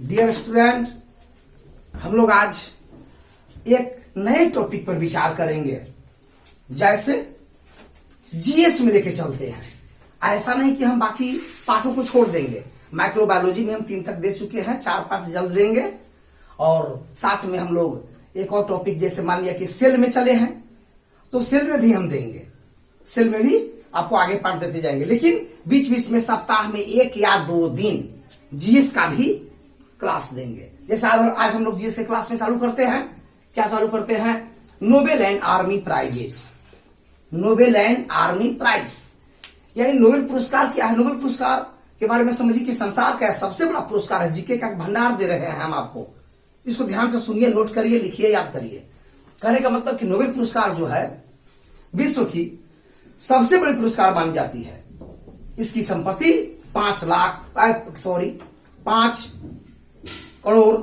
Dear student, हम लोग आज एक नए टॉपिक पर विचार करेंगे। जैसे जीएस में लेके चलते हैं। ऐसा नहीं कि हम बाकी पाठों को छोड़ देंगे। माइक्रोबायोलॉजी में हम 3 तक दे चुके हैं, 4-5 जल्द देंगे। और साथ में हम लोग एक और टॉपिक, जैसे मान लिया कि सेल में चले हैं तो सेल में भी हम देंगे। सेल में भी आपको आगे पाठ देते जाएंगे, लेकिन बीच बीच में सप्ताह में 1 या 2 दिन जीएस का भी क्लास देंगे। जैसे आज हम लोग जीएस के क्लास में चालू करते हैं। क्या चालू करते हैं? Nobel and army prizes. Nobel and army prize यानी नोबेल पुरस्कार क्या है? नोबेल पुरस्कार के बारे में समझिए कि संसार का सबसे बड़ा पुरस्कार है। जीके का भंडार दे रहे हैं हम आपको। इसको ध्यान से सुनिए, नोट करिए, लिखिए, याद करिए। कहने का मतलब कि नोबेल पुरस्कार जो है विश्व की सबसे बड़ी पुरस्कार मानी जाती है। इसकी संपत्ति 5 करोड़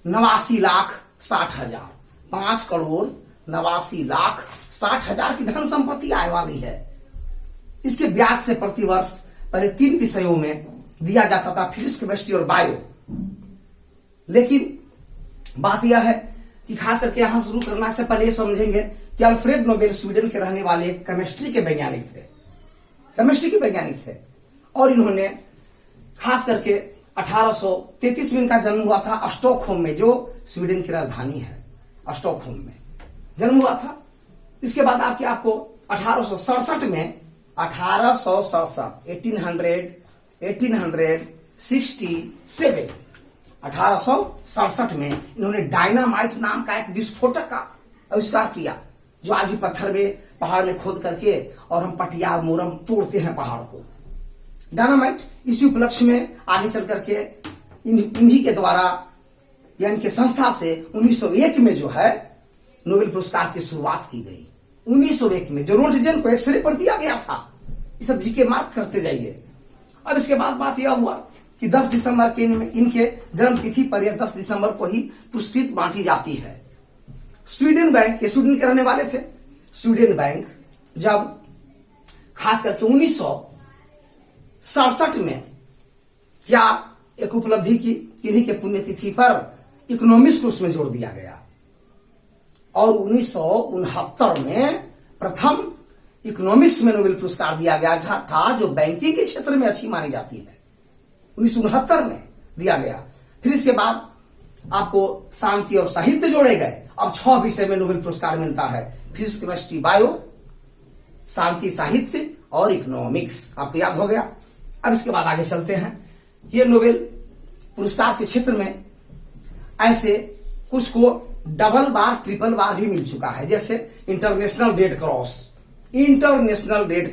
89 लाख 60 हजार 5 करोड़ 89 लाख 60 हजार की धन संपत्ति आय वाली है। इसके ब्याज से प्रतिवर्ष पहले 3 विषयों में दिया जाता था, फिजिक्स, केमिस्ट्री और बायो। लेकिन बात यह है कि खास करके यहां शुरू करने से पहले समझेंगे कि अल्फ्रेड नोबेल स्वीडन के रहने वाले केमिस्ट्री के वैज्ञानिक थे। और इन्होंने खास करके 1833 में इनका जन्म हुआ था स्टॉकहोम में, जो स्वीडन की राजधानी है। स्टॉकहोम में जन्म हुआ था। इसके बाद आपको 1867 में 1867 में इन्होंने डायनामाइट नाम का एक विस्फोटक का आविष्कार किया, जो आज भी पत्थर में पहाड़ में खोद करके और हम पटिया मोरम तोड़ते हैं पहाड़ को। डायनामाइट इसी उपलक्ष्य में आगे चल करके इन्हीं के द्वारा या इनके संस्था से 1901 में जो है नोबेल पुरस्कार की शुरुआत की गई। 1901 में जो रोंटगेन को एक्सरे पर दिया गया था। ये सब जीके मार्क करते जाइए। अब इसके बाद बात यह हुआ कि 10 दिसंबर के इनके जन्म तिथि पर या 10 दिसंबर को ही पुरस्कृत बांटी जाती है। स्वीडन बैंक, ये स्वीडन के रहने वाले थे। स्वीडन बैंक जब खास करके 1967 में क्या एक उपलब्धि की, इन्हीं के पुण्यतिथि पर इकोनॉमिक्स को उसमें जोड़ दिया गया। और 1969 में प्रथम इकोनॉमिक्स में नोबेल पुरस्कार दिया गया था, जो बैंकिंग के क्षेत्र में अच्छी मानी जाती है। 1969 में दिया गया। फिर इसके बाद आपको शांति और साहित्य जोड़े गए। अब 6 विषय में नोबेल पुरस्कार मिलता है। फिजिक्स, केमिस्ट्री, बायो, शांति, साहित्य और इकोनॉमिक्स। आपको याद हो गया। अब इसके बाद आगे चलते हैं। ये नोबेल पुरस्कार के क्षेत्र में ऐसे कुछ को डबल बार, ट्रिपल बार भी मिल चुका है। जैसे इंटरनेशनल रेड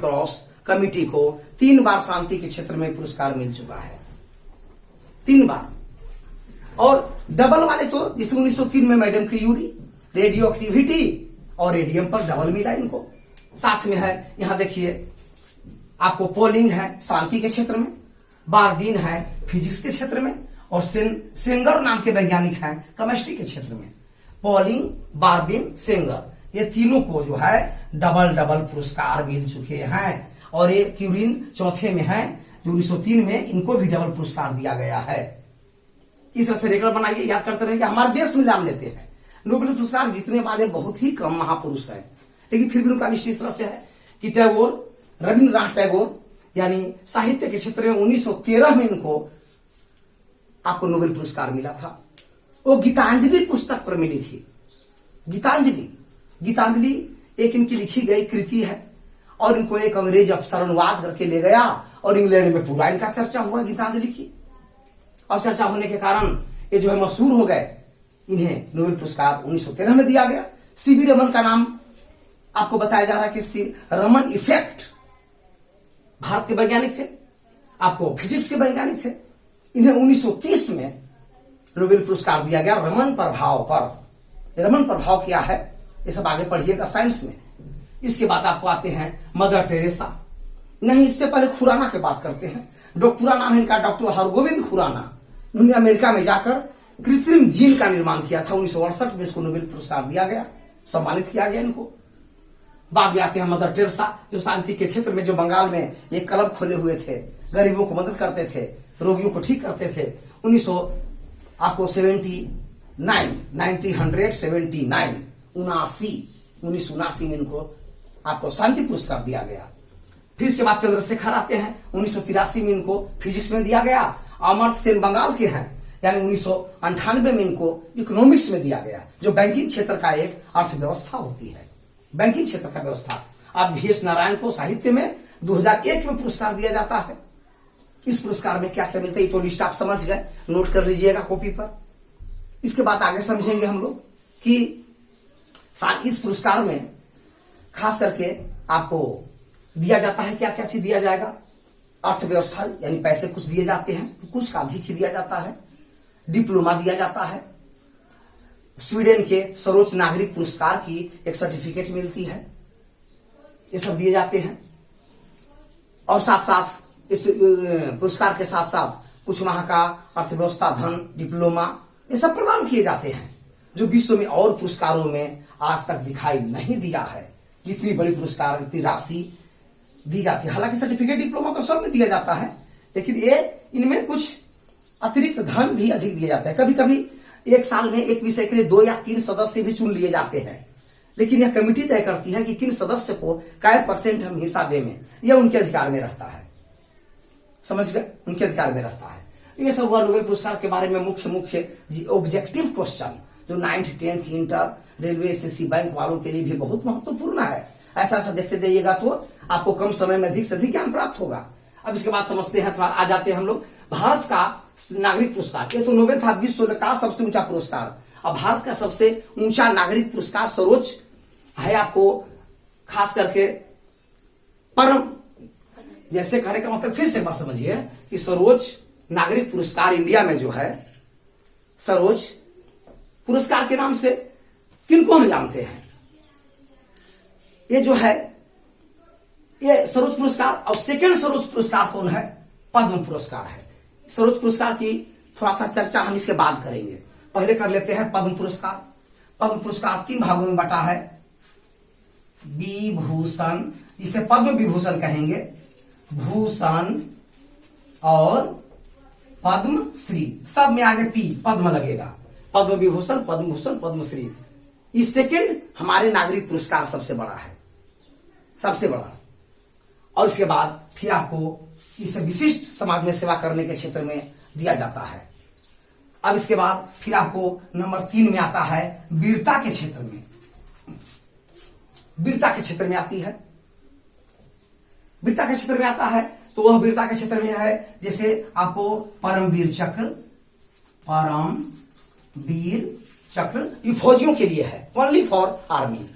क्रॉस कमिटी को 3 बार शांति के क्षेत्र में पुरस्कार मिल चुका है। 3 बार। और डबल वाले तो जैसे 1903 में मैडम क्यूरी, रेडियो एक्टिविटी और रेडियम पर डबल मिला इनको। साथ में है, यहां देखिए आपको पॉलिंग है शांति के क्षेत्र में, बार्बिन है फिजिक्स के क्षेत्र में, और सेंगर नाम के वैज्ञानिक हैं केमिस्ट्री के क्षेत्र में। पॉलिंग, बार्बिन, सेंगर, ये तीनों को जो है डबल पुरस्कार मिल चुके हैं। और ये क्यूरिन चौथे में है, जो 1903 में इनको भी डबल पुरस्कार दिया गया है। इस तरह से रिकॉर्ड बनाइए, याद करते रहिए। हमारे देश में नाम लेते हैं। नोबेल पुरस्कार जीतने वाले बहुत ही कम महापुरुष हैं, लेकिन फिर भी उनका लिस्ट इस तरह से है कि रविंद्रनाथ टैगोर यानी साहित्य के क्षेत्र में 1913 में इनको आपको नोबेल पुरस्कार मिला था। वो गीतांजलि पुस्तक पर मिली थी। गीतांजलि एक इनकी लिखी गई कृति है, और इनको एक अंग्रेज अफसर अनुवाद करके ले गया, और इंग्लैंड में पूरा इनका चर्चा हुआ गीतांजलि की। और चर्चा होने के कारण ये जो है मशहूर हो गए। इन्हें नोबेल पुरस्कार 1913 में दिया गया। सीवी रमन का नाम आपको बताया जा रहा है कि रमन इफेक्ट भारत के वैज्ञानिक थे, आपको फिजिक्स के वैज्ञानिक थे। इन्हें 1930 में नोबेल पुरस्कार दिया गया रमन प्रभाव पर। रमन प्रभाव क्या है ये सब आगे पढ़िएगा साइंस में। इसके बाद आपको आते हैं मदर टेरेसा। नहीं, इससे पहले खुराना की बात करते हैं। पूरा नाम है इनका डॉक्टर हरगोविंद खुराना। उन्होंने अमेरिका में जाकर कृत्रिम जीन का निर्माण किया था। 1968 में इसको नोबेल पुरस्कार दिया गया, सम्मानित किया गया इनको। बाद में आते हैं मदर टेरेसा, जो शांति के क्षेत्र में, जो बंगाल में एक क्लब खोले हुए थे, गरीबों को मदद करते थे। रोगियों को ठीक करते थे। 1979 में इनको आपको शांति पुरस्कार दिया गया। फिर इसके बाद चंद्रशेखर आते हैं, 1983 में इनको फिजिक्स में दिया गया। अमर्त्य सेन बंगाल के हैं, यानी 1998 में इनको इकोनॉमिक्स में दिया गया, जो बैंकिंग क्षेत्र का एक अर्थव्यवस्था होती है, बैंकिंग क्षेत्र का व्यवस्था। अब VS नारायण को साहित्य में 2001 में पुरस्कार दिया जाता है। इस पुरस्कार में क्या क्या मिलता है, ये तो लिस्ट आप समझ गए, नोट कर लीजिएगा कॉपी पर। इसके बाद आगे समझेंगे हम लोग कि इस पुरस्कार में खास करके आपको दिया जाता है, क्या क्या चीज दिया जाएगा। अर्थव्यवस्था यानी पैसे कुछ दिए जाते हैं, कुछ का अधिक ही दिया जाता है। डिप्लोमा दिया जाता है। स्वीडन के सर्वोच्च नागरिक पुरस्कार की एक सर्टिफिकेट मिलती है। ये सब दिए जाते हैं। और साथ साथ इस पुरस्कार के साथ साथ कुछ वहां का अर्थव्यवस्था, धन, डिप्लोमा, ये सब प्रदान किए जाते हैं, जो विश्व में और पुरस्कारों में आज तक दिखाई नहीं दिया है। जितनी बड़ी पुरस्कार, इतनी राशि दी जाती है। हालांकि सर्टिफिकेट, डिप्लोमा तो सब में दिया जाता है, लेकिन ये इनमें कुछ अतिरिक्त धन भी अधिक दिया जाता है। कभी कभी एक साल में एक विषय के लिए 2 या 3 सदस्य भी चुन लिए जाते हैं, लेकिन यह कमेटी तय करती है कि किन सदस्य को क्या % हम हिस्सा देंगे। यह उनके अधिकार में रहता है, समझ गए, उनके अधिकार में रहता है। ये सब हुआ नोबेल पुरस्कार के बारे में मुख्य ऑब्जेक्टिव क्वेश्चन, जो 9th 10th inter, railway, SSC, bank वालों के लिए भी बहुत महत्वपूर्ण है। ऐसा ऐसा देखते जाइएगा तो आपको कम समय में अधिक से अधिक ज्ञान प्राप्त होगा। अब इसके बाद समझते हैं, थोड़ा आ जाते हैं हम लोग भारत का नागरिक पुरस्कार। ये तो नोबेल था विश्व का सबसे ऊंचा पुरस्कार। अब भारत का सबसे ऊंचा नागरिक पुरस्कार सर्वोच्च है, आपको खास करके परम, जैसे कहने का मतलब फिर से एक बार समझिए कि सर्वोच्च नागरिक पुरस्कार इंडिया में जो है, सर्वोच्च पुरस्कार के नाम से किनको हम जानते हैं। ये जो है ये सर्वोच्च पुरस्कार। और सेकंड सर्वोच्च पुरस्कार कौन है, पद्म पुरस्कार है। सर्वोच्च पुरस्कार की थोड़ा सा चर्चा हम इसके बाद करेंगे, पहले कर लेते हैं पद्म पुरस्कार। पद्म पुरस्कार 3 भागों में बटा है। विभूषण, इसे पद्म विभूषण कहेंगे, भूषण और पद्म श्री, सब में आगे पी पद्म लगेगा। पद्म विभूषण, पद्म भूषण, पद्मश्री। इस सेकंड हमारे नागरिक पुरस्कार सबसे बड़ा है, सबसे बड़ा। और इसके बाद फिर आपको इसे विशिष्ट समाज में सेवा करने के क्षेत्र में दिया जाता है। अब इसके बाद फिर आपको नंबर 3 में आता है वीरता के क्षेत्र में। वीरता के क्षेत्र में आती है, वीरता के क्षेत्र में आता है, तो वह वीरता के क्षेत्र में है, जैसे आपको परमवीर चक्र, परमवीर चक्र, ये फौजियों के लिए है, ओनली फॉर आर्मी।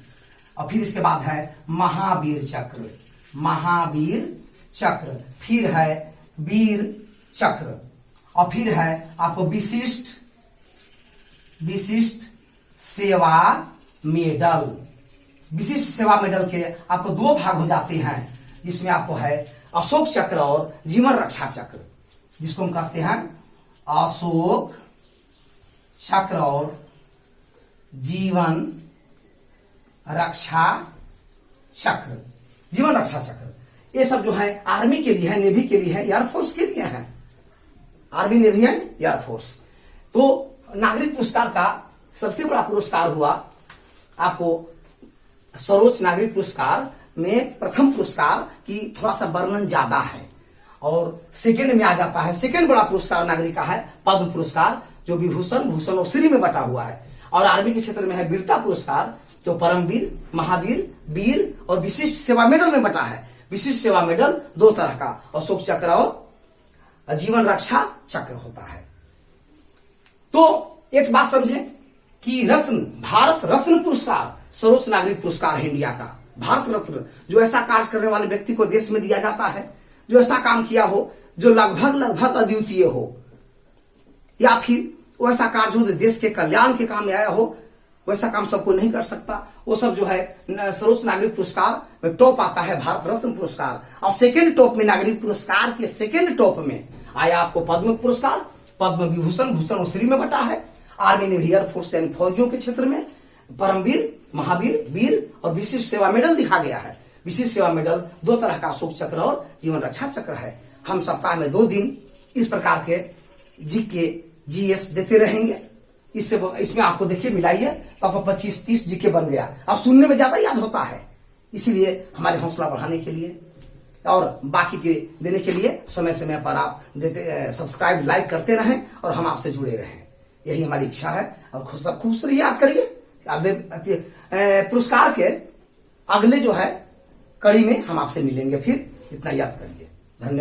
और फिर इसके बाद है महावीर चक्र, महावीर चक्र, फिर है वीर चक्र, और फिर है आपको विशिष्ट सेवा मेडल। विशिष्ट सेवा मेडल के आपको 2 भाग हो जाते हैं, जिसमें आपको है अशोक चक्र और जीवन रक्षा चक्र, जिसको हम कहते हैं अशोक चक्र और जीवन रक्षा चक्र, जीवन रक्षा चक्र। ये सब जो है आर्मी के लिए है, नेवी के लिए है, एयरफोर्स के लिए है, आर्मी, नेवी एंड एयरफोर्स। तो नागरिक पुरस्कार का सबसे बड़ा पुरस्कार हुआ आपको सर्वोच्च नागरिक पुरस्कार में प्रथम पुरस्कार की थोड़ा सा वर्णन ज्यादा है, और सेकंड में आ जाता है, सेकंड बड़ा पुरस्कार नागरिक का है पद्म पुरस्कार, जो विभूषण, भूषण और श्री में बटा हुआ है। और आर्मी के क्षेत्र में है वीरता पुरस्कार, जो परमवीर, महावीर, वीर और विशिष्ट सेवा मेडल में बटा है। विशिष्ट सेवा मेडल 2 तरह का, अशोक चक्र और जीवन रक्षा चक्र होता है। तो एक बात समझे कि रत्न, भारत रत्न पुरस्कार सर्वोच्च नागरिक पुरस्कार है इंडिया का। भारत रत्न, जो ऐसा कार्य करने वाले व्यक्ति को देश में दिया जाता है, जो ऐसा काम किया हो जो लगभग अद्वितीय हो, या फिर वैसा कार्य जो देश के कल्याण के काम में आया हो, वैसा काम सबको नहीं कर सकता। वो सब जो है सर्वोच्च नागरिक पुरस्कार में टॉप आता है भारत रत्न पुरस्कार। और सेकंड टॉप में, नागरिक पुरस्कार के सेकंड टॉप में आया आपको पद्म पुरस्कार, पद्म विभूषण, भूषण और श्री में बटा है। आर्मी ने भी एयरफोर्स यानी फौजियों के क्षेत्र में परमवीर, महावीर, वीर और विशिष्ट सेवा मेडल दिखा गया है। विशिष्ट सेवा मेडल 2 तरह का, अशोक चक्र और जीवन रक्षा चक्र है। हम सप्ताह में 2 दिन इस प्रकार के जीके जीएस देते रहेंगे। इसमें आपको देखिए मिलाइए तो आपको 25-30 जीके बन गया और सुनने में ज्यादा याद होता है। इसीलिए हमारे हौसला बढ़ाने के लिए और बाकी के देने के लिए समय समय पर आप देते सब्सक्राइब लाइक करते रहें और हम आपसे जुड़े रहें, यही हमारी इच्छा है। और सब खुश रहिए। याद करिए पुरस्कार के अगले जो है कड़ी में हम आपसे मिलेंगे, फिर इतना याद करिए।